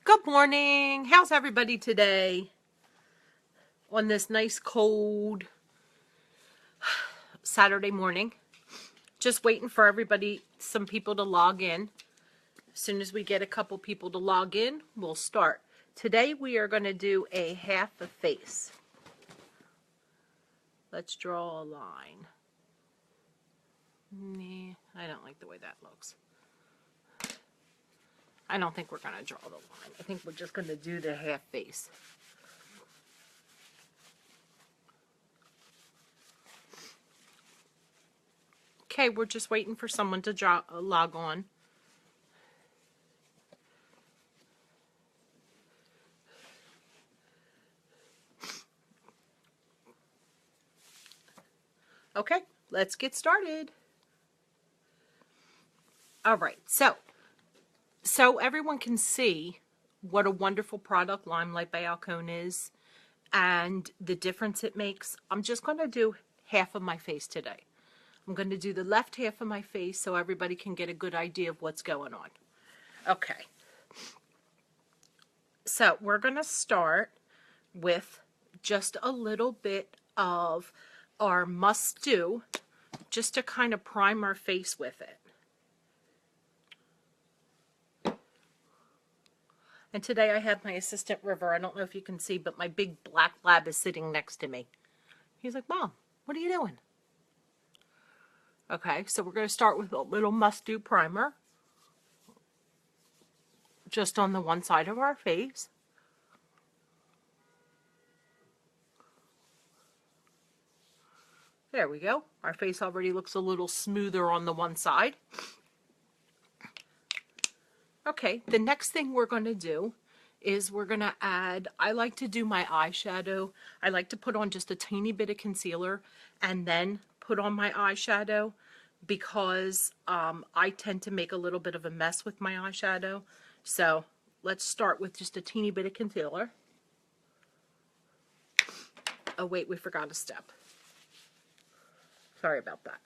Good morning. How's everybody today on this nice cold Saturday morning? Just waiting for some people to log in. As soon as we get a couple people to log in, we'll start. Today we are going to do a half a face. Let's draw a line. Nah, I don't like the way that looks. I don't think we're going to draw the line. I think we're just going to do the half face. Okay, we're just waiting for someone to log on. Okay, let's get started. All right, so everyone can see what a wonderful product Limelight by Alcone is and the difference it makes. I'm just going to do half of my face today. I'm going to do the left half of my face so everybody can get a good idea of what's going on. Okay. So we're going to start with just a little bit of our Must Do, just to kind of prime our face with it. And today I have my assistant River. I don't know if you can see, but my big black lab is sitting next to me. He's like, Mom, what are you doing? Okay, so we're going to start with a little Must Do primer. Just on the one side of our face. There we go. Our face already looks a little smoother on the one side. Okay, the next thing we're going to do is we're going to add, I like to do my eyeshadow. I like to put on just a tiny bit of concealer and then put on my eyeshadow because I tend to make a little bit of a mess with my eyeshadow. So let's start with just a teeny bit of concealer. Oh wait, we forgot a step. Sorry about that.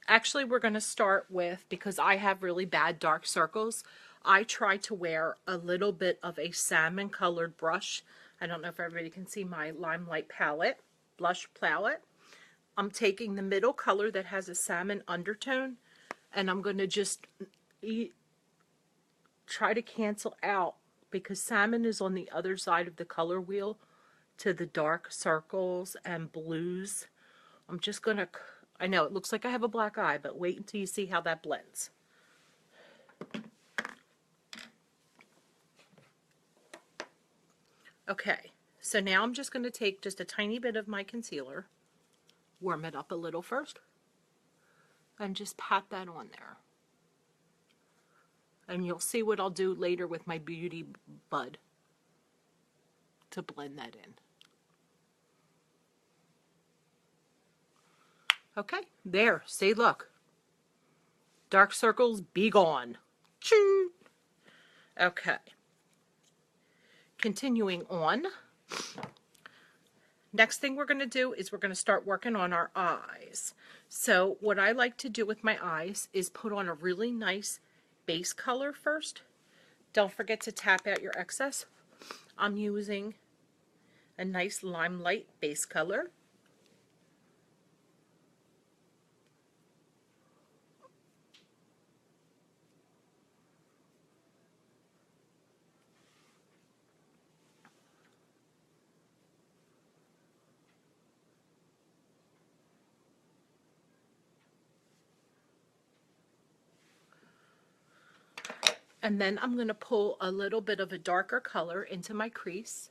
Actually, we're going to start with, because I have really bad dark circles, I try to wear a little bit of a salmon colored brush. I don't know if everybody can see my Limelight palette, blush palette. I'm taking the middle color that has a salmon undertone, and I'm going to just try to cancel out, because salmon is on the other side of the color wheel to the dark circles and blues. I'm just going to, I know it looks like I have a black eye, but wait until you see how that blends. Okay, so now I'm just going to take just a tiny bit of my concealer, warm it up a little first, and just pat that on there. And you'll see what I'll do later with my Beauty Bud to blend that in. Okay, there, see, look. Dark circles, be gone. Choo! Okay. Continuing on. Next thing we're going to do is we're going to start working on our eyes. So what I like to do with my eyes is put on a really nice base color first. Don't forget to tap out your excess. I'm using a nice Limelight base color. And then I'm going to pull a little bit of a darker color into my crease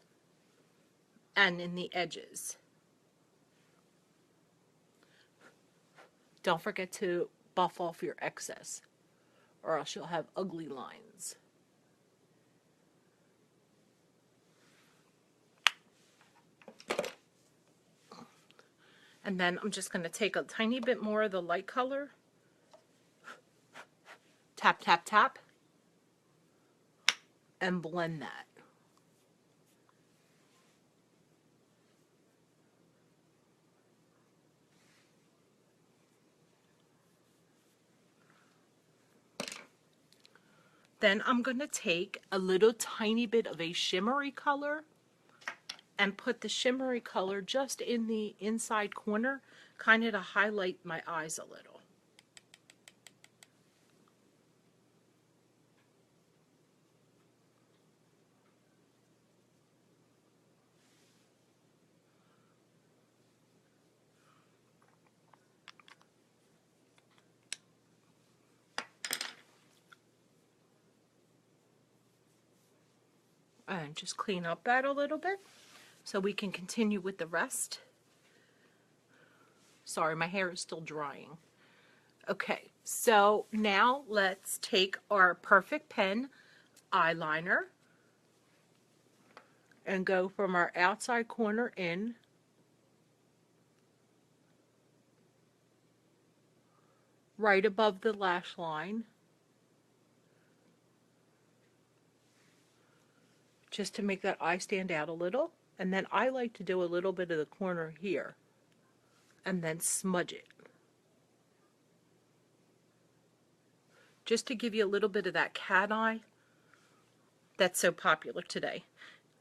and in the edges. Don't forget to buff off your excess, or else you'll have ugly lines. And then I'm just going to take a tiny bit more of the light color, tap, tap, tap, and blend that. Then I'm going to take a little tiny bit of a shimmery color and put the shimmery color just in the inside corner, kind of to highlight my eyes a little. And just clean up that a little bit so we can continue with the rest. Sorry, my hair is still drying. Okay, so now let's take our Perfect Pen eyeliner and go from our outside corner in right above the lash line, just to make that eye stand out a little. And then I like to do a little bit of the corner here and then smudge it, just to give you a little bit of that cat eye that's so popular today.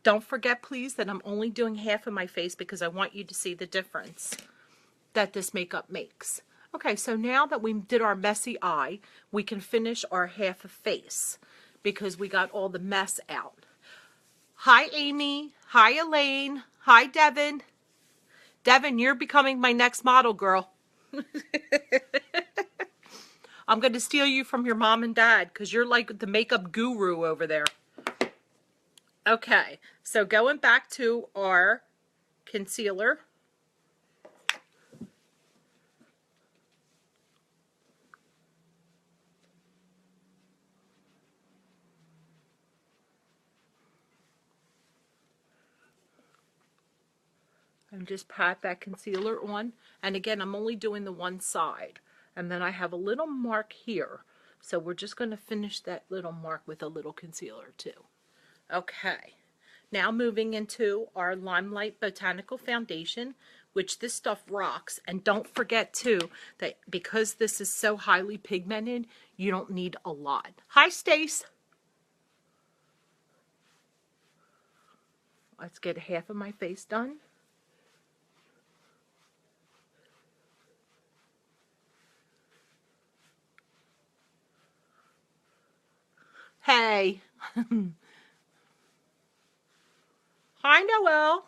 Don't forget, please, that I'm only doing half of my face because I want you to see the difference that this makeup makes. Okay, so now that we did our messy eye, we can finish our half of face because we got all the mess out. Hi, Amy. Hi, Elaine. Hi, Devin. Devin, you're becoming my next model, girl. I'm going to steal you from your mom and dad because you're like the makeup guru over there. Okay, so going back to our concealer. And just pat that concealer on. And again, I'm only doing the one side. And then I have a little mark here. So we're just going to finish that little mark with a little concealer too. Okay. Now moving into our Limelight Botanical Foundation, which this stuff rocks. And don't forget too, that because this is so highly pigmented, you don't need a lot. Hi, Stace. Let's get half of my face done. Hey. Hi, Noelle.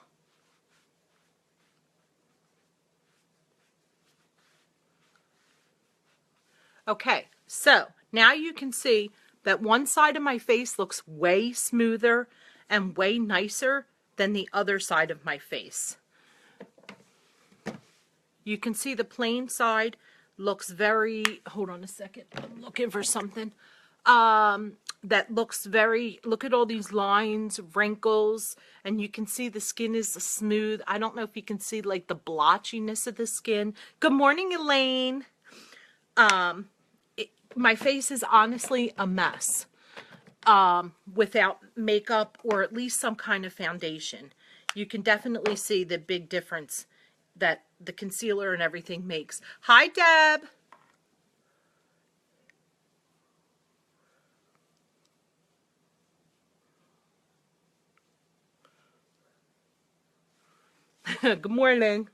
Okay, so now you can see that one side of my face looks way smoother and way nicer than the other side of my face. You can see the plain side looks very, hold on a second, I'm looking for something. That looks very, look at all these lines, wrinkles, and you can see the skin is smooth. I don't know if you can see like the blotchiness of the skin. Good morning, Elaine. My face is honestly a mess without makeup or at least some kind of foundation. You can definitely see the big difference that the concealer and everything makes. Hi, Deb. Good morning.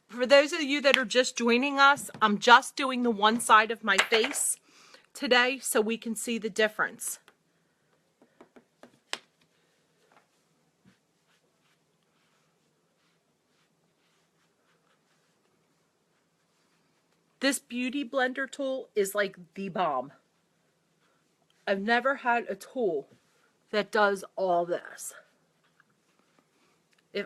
For those of you that are just joining us, I'm just doing the one side of my face today so we can see the difference. This Beauty Blender tool is like the bomb. I've never had a tool that does all this.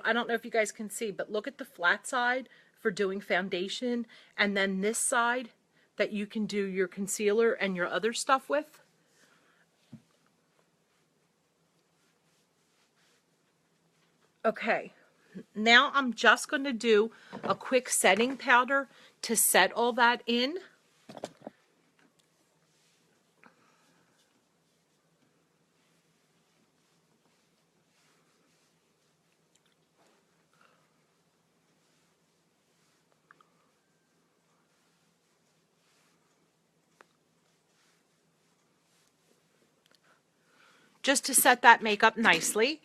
I don't know if you guys can see, but look at the flat side for doing foundation, and then this side that you can do your concealer and your other stuff with. Okay, now I'm just going to do a quick setting powder to set all that in. just to set that makeup nicely.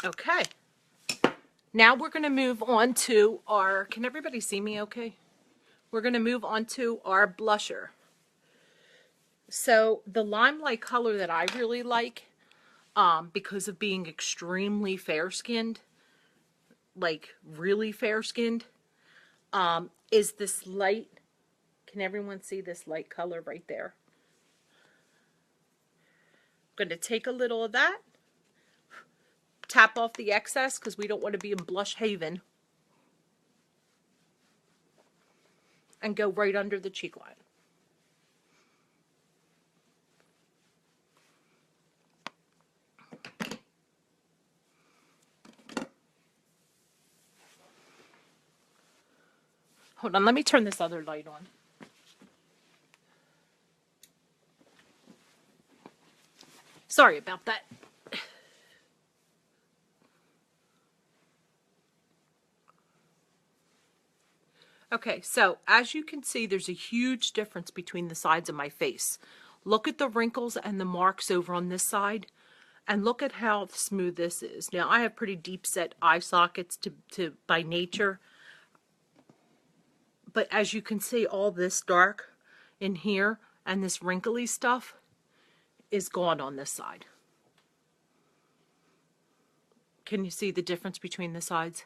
Okay. Now we're going to move on to our, can everybody see me okay? We're going to move on to our blusher. So the Limelight color that I really like, because of being extremely fair-skinned, like really fair-skinned, is this light. Can everyone see this light color right there? I'm going to take a little of that, tap off the excess because we don't want to be in blush haven, and go right under the cheek line. Hold on, let me turn this other light on. Sorry about that. Okay, so as you can see, there's a huge difference between the sides of my face. Look at the wrinkles and the marks over on this side, and look at how smooth this is. Now, I have pretty deep set eye sockets by nature, but as you can see, all this dark in here and this wrinkly stuff is gone on this side. Can you see the difference between the sides?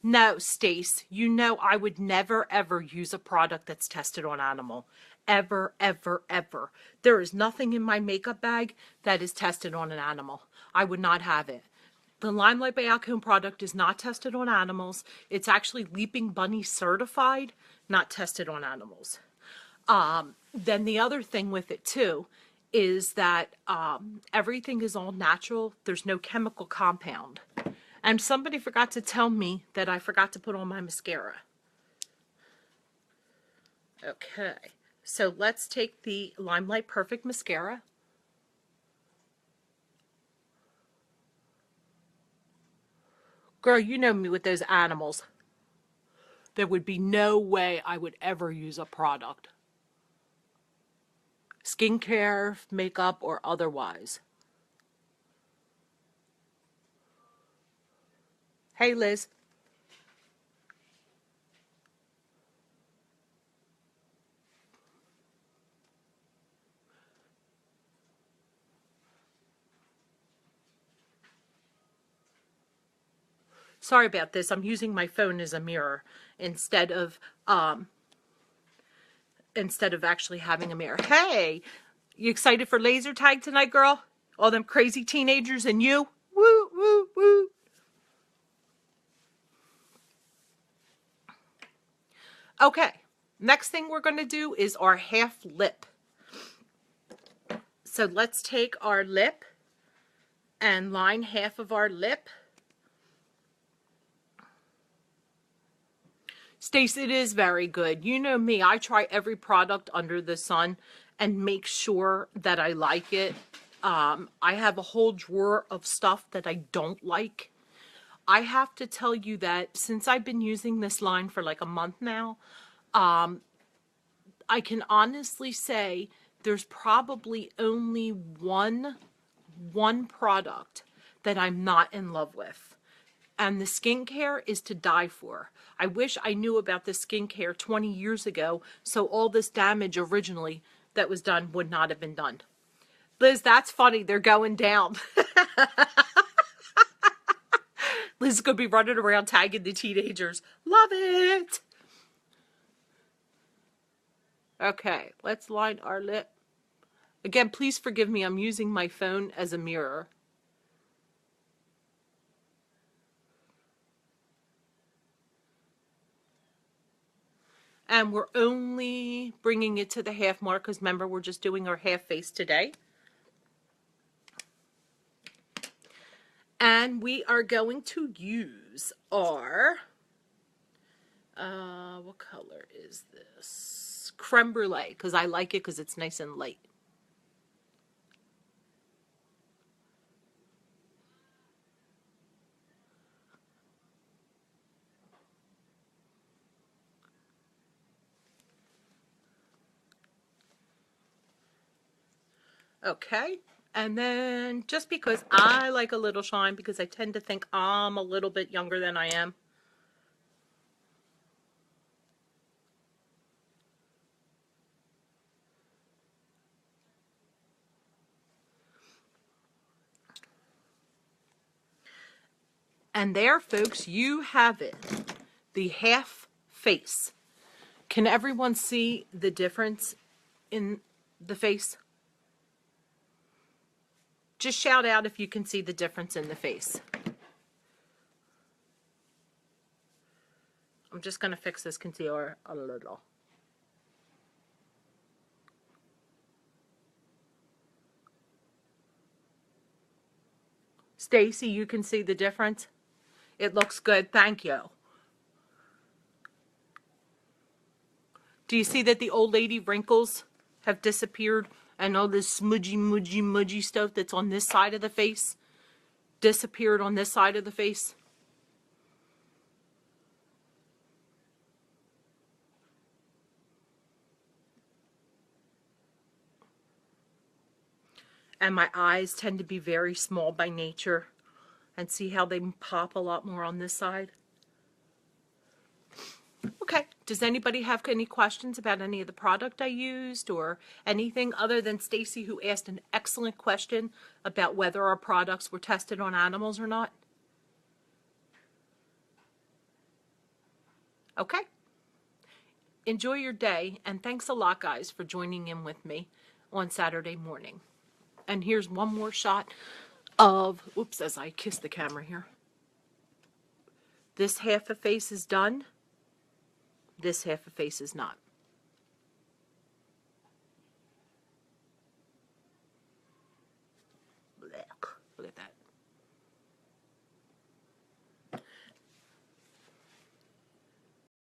No, Stace, you know I would never ever use a product that's tested on animal. Ever, ever, ever. There is nothing in my makeup bag that is tested on an animal. I would not have it. The Limelight by Alcone product is not tested on animals. It's actually Leaping Bunny certified, not tested on animals. Then the other thing with it too is that everything is all natural. There's no chemical compound. And somebody forgot to tell me that I forgot to put on my mascara. Okay, so let's take the Limelight Perfect Mascara. Girl, you know me with those animals. There would be no way I would ever use a product. Skincare, makeup, or otherwise. Hey, Liz. Sorry about this. I'm using my phone as a mirror instead of actually having a mirror. Hey, you excited for laser tag tonight, girl? All them crazy teenagers and you? Woo, woo, woo. Okay, next thing we're going to do is our half lip. So let's take our lip and line half of our lip. Stace, it is very good. You know me, I try every product under the sun and make sure that I like it. I have a whole drawer of stuff that I don't like. I have to tell you that since I've been using this line for like a month now, I can honestly say there's probably only one product that I'm not in love with. And the skincare is to die for. I wish I knew about this skincare 20 years ago, so all this damage originally that was done would not have been done. Liz, that's funny. They're going down. Liz is going to be running around tagging the teenagers. Love it. Okay, let's line our lip. Again, please forgive me. I'm using my phone as a mirror. And we're only bringing it to the half mark because remember, we're just doing our half face today. And we are going to use our, what color is this? Creme Brulee, because I like it because it's nice and light. Okay. And then just because I like a little shine, because I tend to think I'm a little bit younger than I am. And there, folks, you have it. The half face. Can everyone see the difference in the face? Just shout out if you can see the difference in the face. I'm just going to fix this concealer a little. Stacy, you can see the difference? It looks good. Thank you. Do you see that the old lady wrinkles have disappeared? And all this smudgy stuff that's on this side of the face disappeared on this side of the face? And my eyes tend to be very small by nature. And see how they pop a lot more on this side? Okay, does anybody have any questions about any of the product I used or anything other than Stacy, who asked an excellent question about whether our products were tested on animals or not? Okay. Enjoy your day, and thanks a lot, guys, for joining in with me on Saturday morning. And here's one more shot of, oops, as I kiss the camera here. This half a face is done. This half a face is not. Look at that.